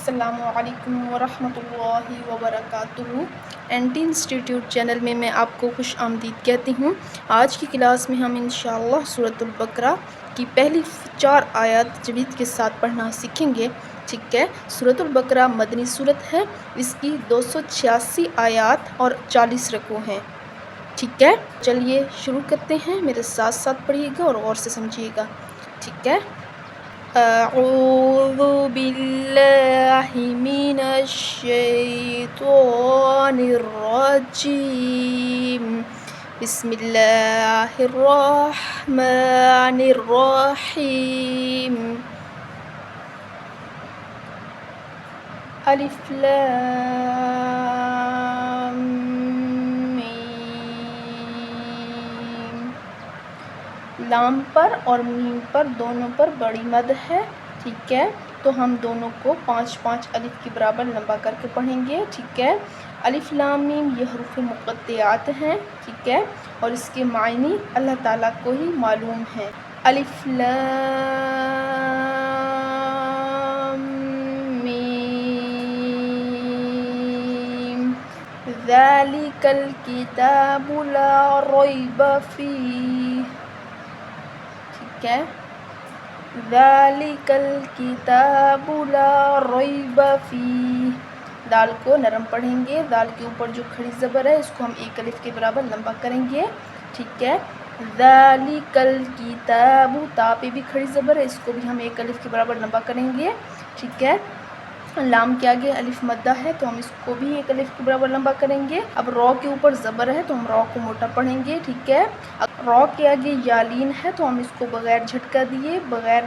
السلام علیکم ورحمۃ اللہ وبرکاتہ۔ NT انسٹیٹیوٹ چینل میں آپ کو خوش آمدید کہتی ہوں۔ آج کی کلاس میں ہم انشاءاللہ سورۃ البقرہ کی پہلی 4 آیات تجوید کے ساتھ پڑھنا سیکھیں گے، ٹھیک ہے۔ سورۃ البقرہ مدنی سورت ہے، اس کی 286 آیات اور 40 رکوع ہیں، ٹھیک ہے۔ چلیے شروع کرتے ہیں، میرے ساتھ ساتھ پڑھیے گا اور غور سے سمجھیے گا، ٹھیک ہے۔ اعوذ باللہ من الشیطان الرجیم، بسم اللہ الرحمن الرحیم۔ الف لام میم۔ لام پر اور میم پر دونوں پر بڑی مد ہے، ٹھیک ہے، تو ہم دونوں کو 5 الف کے برابر لمبا کر کے پڑھیں گے، ٹھیک ہے۔ الف لام میم یہ حروف مقطعات ہیں، ٹھیک ہے، اور اس کے معنی اللہ تعالیٰ کو ہی معلوم ہے۔ الف لام میم، ذالک الکتاب لا ریب فیہ، ٹھیک ہے۔ ذالک الکتاب لا ریب فیہ، دال کو نرم پڑھیں گے، دال کے اوپر جو کھڑی زبر ہے اس کو ہم 1 الف کے برابر لمبا کریں گے، ٹھیک ہے۔ ذالک الکتاب، تا پہ بھی کھڑی زبر ہے، اس کو بھی ہم 1 الف کے برابر لمبا کریں گے، ٹھیک ہے۔ لام کے آگے الف مدہ ہے تو ہم اس کو بھی 1 الف کے برابر لمبا کریں گے۔ اب رو کے اوپر زبر ہے تو ہم رو کو موٹا پڑھیں گے، ٹھیک ہے۔ رو کے آگے یا لین ہے تو ہم اس کو بغیر جھٹکا دیے، بغیر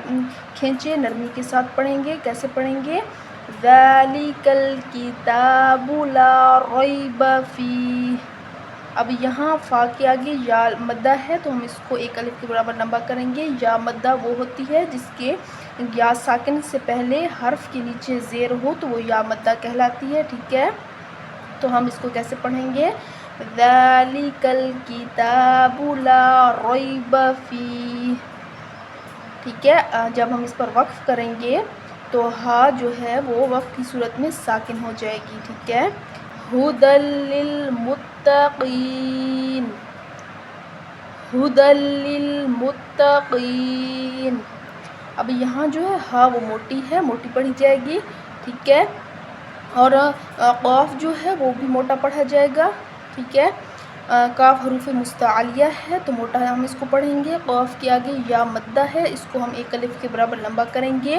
کھینچے نرمی کے ساتھ پڑھیں گے۔ کیسے پڑھیں گے؟ ذالک الکتاب لا ریب فیہ۔ اب یہاں فا کے آگے یا مدہ ہے تو ہم اس کو 1 الف کے برابر لمبا کریں گے۔ یا مدہ وہ ہوتی ہے جس کے یا ساکن سے پہلے حرف کے نیچے زیر ہو تو وہ یا مدہ کہلاتی ہے، ٹھیک ہے۔ تو ہم اس کو کیسے پڑھیں گے؟ ذالک الکتاب لا ریب فیہ، ٹھیک ہے۔ جب ہم اس پر وقف کریں گے تو ہا جو ہے وہ وقف کی صورت میں ساکن ہو جائے گی، ٹھیک ہے۔ ھدی للمتقین، ھدی للمتقین۔ اب یہاں جو ہے ہا وہ موٹی ہے، موٹی پڑھی جائے گی، ٹھیک ہے، اور قاف جو ہے وہ بھی موٹا پڑھا جائے گا، ٹھیک ہے۔ کاف حروف مستعلیہ ہے تو موٹا ہم اس کو پڑھیں گے۔ قاف کے آگے یا مدہ ہے، اس کو ہم 1 الف کے برابر لمبا کریں گے۔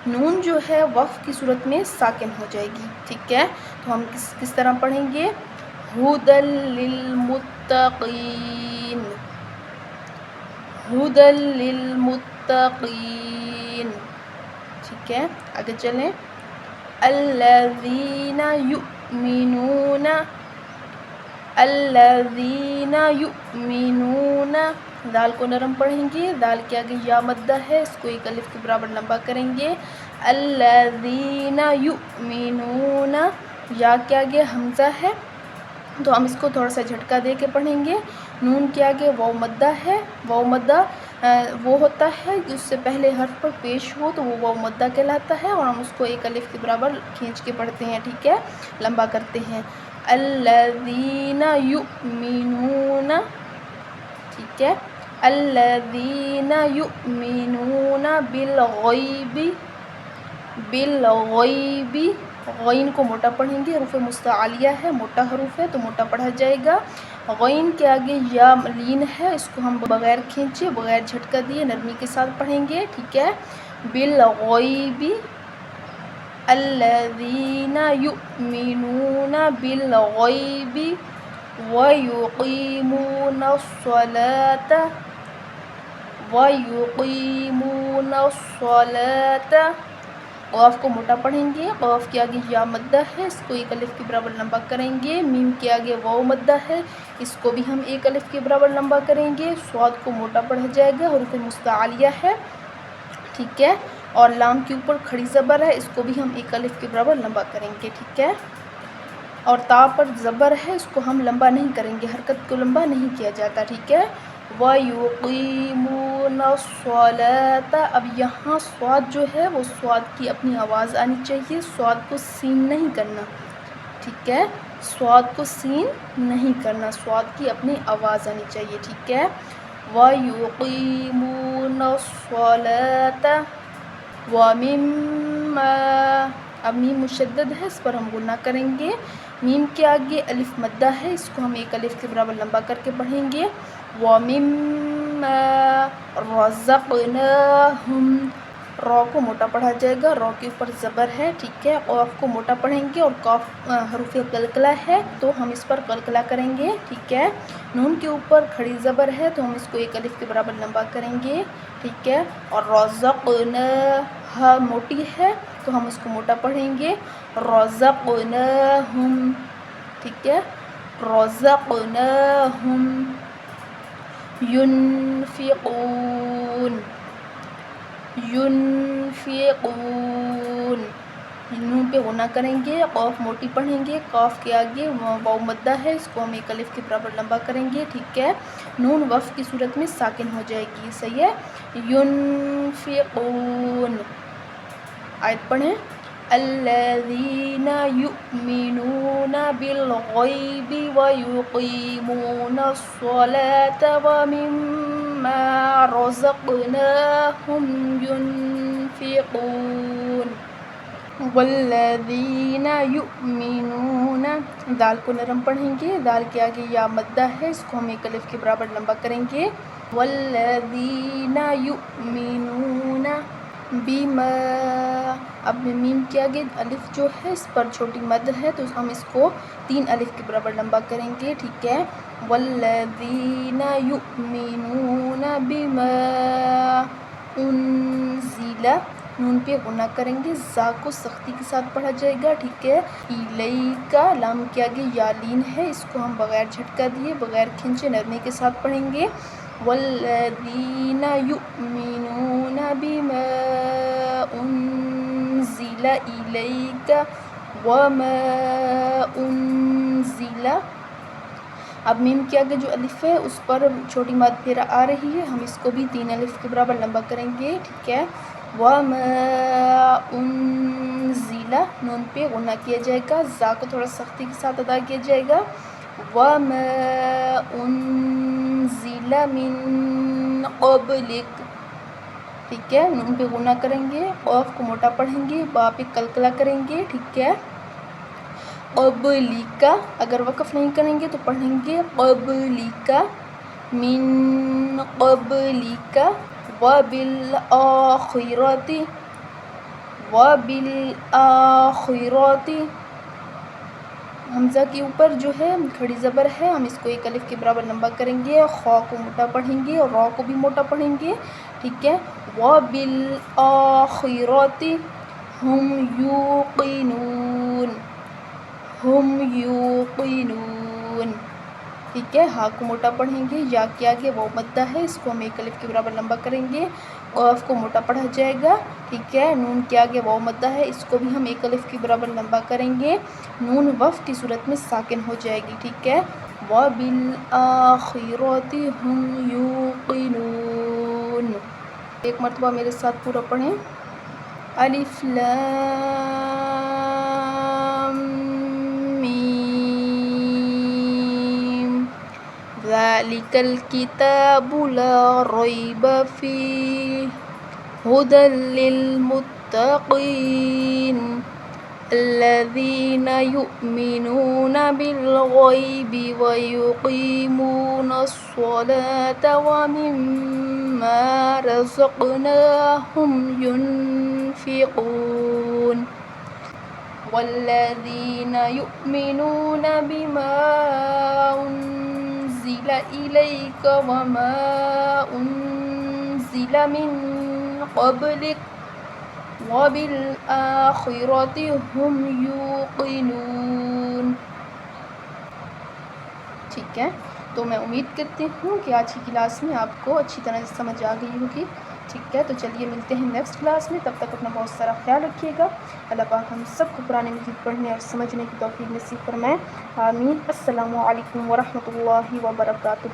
نون جو ہے وقف کی صورت میں ساکن ہو جائے گی، ٹھیک ہے۔ تو ہم کس طرح پڑھیں گے؟ ھدی للمتقین، ھدی للمتقین، ٹھیک ہے۔ آگے چلیں۔ الذین یؤمنون، الذین یؤمنون، دال کو نرم پڑھیں گے، دال کے آگے یا مدہ ہے، اس کو 1 الف کے برابر لمبا کریں گے۔ الذین یؤمنون، یا کے آگے حمزہ ہے تو ہم اس کو تھوڑا سا جھٹکا دے کے پڑھیں گے۔ نون کے آگے واو مدہ ہے، واو مدہ وہ ہوتا ہے کہ اس سے پہلے حرف پر پیش ہو تو وہ واو مدہ کہلاتا ہے، اور ہم اس کو 1 الف کے برابر کھینچ کے پڑھتے ہیں، ٹھیک ہے، لمبا کرتے ہیں۔ الذین یؤمنون، ٹھیک ہے۔ الذین یؤمنون بالغیب، بالغیب، غین کو موٹا پڑھیں گے، حروف مستعلیہ ہے، موٹا حروف ہے تو موٹا پڑھا جائے گا۔ غین کے آگے یا لین ہے، اس کو ہم بغیر کھینچے، بغیر جھٹکا دیے نرمی کے ساتھ پڑھیں گے، ٹھیک ہے۔ بالغیب، الذین یؤمنون بالغیب ویقیمون الصلاۃ، ویقیمون الصلاۃ۔ قاف کو موٹا پڑھیں گے، قاف کے آگے یا مدہ ہے، اس کو 1 الف کے برابر لمبا کریں گے۔ میم کے آگے واو مدہ ہے، اس کو بھی ہم 1 الف کے برابر لمبا کریں گے۔ صاد کو موٹا پڑھا جائے گا، حروف مستعلیہ ہے، ٹھیک ہے، اور لام کے اوپر کھڑی زبر ہے، اس کو بھی ہم 1 الف کے برابر لمبا کریں گے، ٹھیک ہے۔ اور تا پر زبر ہے، اس کو ہم لمبا نہیں کریں گے، حرکت کو لمبا نہیں کیا جاتا، ٹھیک ہے۔ وَيُقِيمُونَ الصَّلَاةَ۔ اب یہاں صاد جو ہے وہ صاد کی اپنی آواز آنی چاہیے، صاد کو سین نہیں کرنا، ٹھیک ہے، صاد کو سین نہیں کرنا، صاد کی اپنی آواز آنی چاہیے، ٹھیک ہے۔ وَيُقِيمُونَ الصَّلَاةَ وَمِمَّا، اب میم مشدد ہے، اس پر ہم غنہ کریں گے، میم کے آگے الف مدہ ہے، اس کو ہم ایک الف کے برابر لمبا کر کے پڑھیں گے، وَمِمَّا رَزَقْنَاهُمْ، را کو موٹا پڑھا جائے گا، را کے اوپر زبر ہے، ٹھیک ہے، قاف کو موٹا پڑھیں گے اور قاف حروف قلقلہ ہے تو ہم اس پر قلقلہ کریں گے، ٹھیک ہے۔ نون کے اوپر کھڑی زبر ہے تو ہم اس کو ایک الف کے برابر لمبا کریں گے، ٹھیک ہے، اور رزقناہ موٹی ہے تو ہم اس کو موٹا پڑھیں گے، رزقناہم، ٹھیک ہے، رزقناہم، ينفقون، ينفقون، نون پہ غنہ کریں گے، قاف موٹی پڑھیں گے، قاف کے آگے واو مدہ ہے، اس کو ہم ایک الف کے برابر لمبا کریں گے، ٹھیک ہے، نون وقف کی صورت میں ساکن ہو جائے گی، صحیح ہے، ينفقون۔ آیت پڑھیں، الذین یؤمنون بالغیب ویقیمون الصلاة ومما رزقناہم ينفقون۔ والذین یؤمنون، دال کو نرم پڑھیں گے، دال کے آگے یا مدہ ہے، اس کو ہم ایک الف کے برابر لمبا کریں گے، والذین یؤمنون بما، اب میم کے آگے الف جو ہے اس پر چھوٹی مد ہے تو ہم اس کو 3 الف کے برابر لمبا کریں گے، ٹھیک ہے، والذین یؤمنون بما انزل، نون پہ غنہ کریں گے، زا کو سختی کے ساتھ پڑھا جائے گا، ٹھیک ہے، الیکا، لام کے آگے یا لین ہے، اس کو ہم بغیر جھٹکا دیے بغیر کھنچے نرمی کے ساتھ پڑھیں گے، والذین یؤمنون بما انزل الیک وما انزل، اب میم کے آگے جو الف ہے اس پر چھوٹی ماد پھر آ رہی ہے، ہم اس کو بھی 3 الف کے برابر لمبا کریں گے، ٹھیک ہے، وما انزل، نون پہ غنہ کیا جائے گا، زا کو تھوڑا سختی کے ساتھ ادا کیا جائے گا، وما انزل من قبلک، ٹھیک ہے، نون پہ غنہ کریں گے، قاف کو موٹا پڑھیں گے، با پہ قلقلہ کریں گے، ٹھیک ہے، قبلک، اگر وقف نہیں کریں گے تو پڑھیں گے قبلک، من قبلک، وبالآخرۃ، وبالآخرۃ، حمزہ کے اوپر جو ہے کھڑی زبر ہے، ہم اس کو ایک الف کے برابر لمبا کریں گے، خا کو موٹا پڑھیں گے اور را کو بھی موٹا پڑھیں گے، ٹھیک ہے، وبالآخرۃ ہم یوقنون، ہم یوقنون، ٹھیک ہے، ہا کو موٹا پڑھیں گے، یا کے آگے واو مدہ ہے، اس کو ہم ایک الف کے برابر لمبا کریں گے، قاف کو موٹا پڑھا جائے گا، ٹھیک ہے، نون کے آگے واو مدہ ہے، اس کو بھی ہم ایک الف کے برابر لمبا کریں گے، نون وقف کی صورت میں ساکن ہو جائے گی، ٹھیک ہے، وَبِالْآخِرَةِ هُمْ يُوقِنُونَ۔ ایک مرتبہ میرے ساتھ پورا پڑھیں، الف لام میم، ذَلِكَ الْكِتَابُ لَا رَيْبَ فِيهِ هُدًى لِّلْمُتَّقِينَ الَّذِينَ يُؤْمِنُونَ بِالْغَيْبِ وَيُقِيمُونَ الصَّلَاةَ وَمِمَّا رَزَقْنَاهُمْ يُنْفِقُونَ وَالَّذِينَ يُؤْمِنُونَ بِمَا أُنْزِلَ إِلَيْكَ وَمَا أُنْزِلَ مِنْ قَبْلِكَ وَبِالْآخِرَةِ هُمْ يُوقِنُونَ۔ ٹھیک ہے، تو میں امید کرتی ہوں کہ آج کی کلاس میں آپ کو اچھی طرح سے سمجھ آ گئی ہوگی، ٹھیک ہے، تو چلیے ملتے ہیں نیکسٹ کلاس میں، تب تک اپنا بہت سارا خیال رکھیے گا، اللہ پاک ہم سب کو قرآن مجید پڑھنے اور سمجھنے کی توفیق نصیب فرمائے، آمین۔ السلام علیکم ورحمۃ اللہ وبرکاتہ۔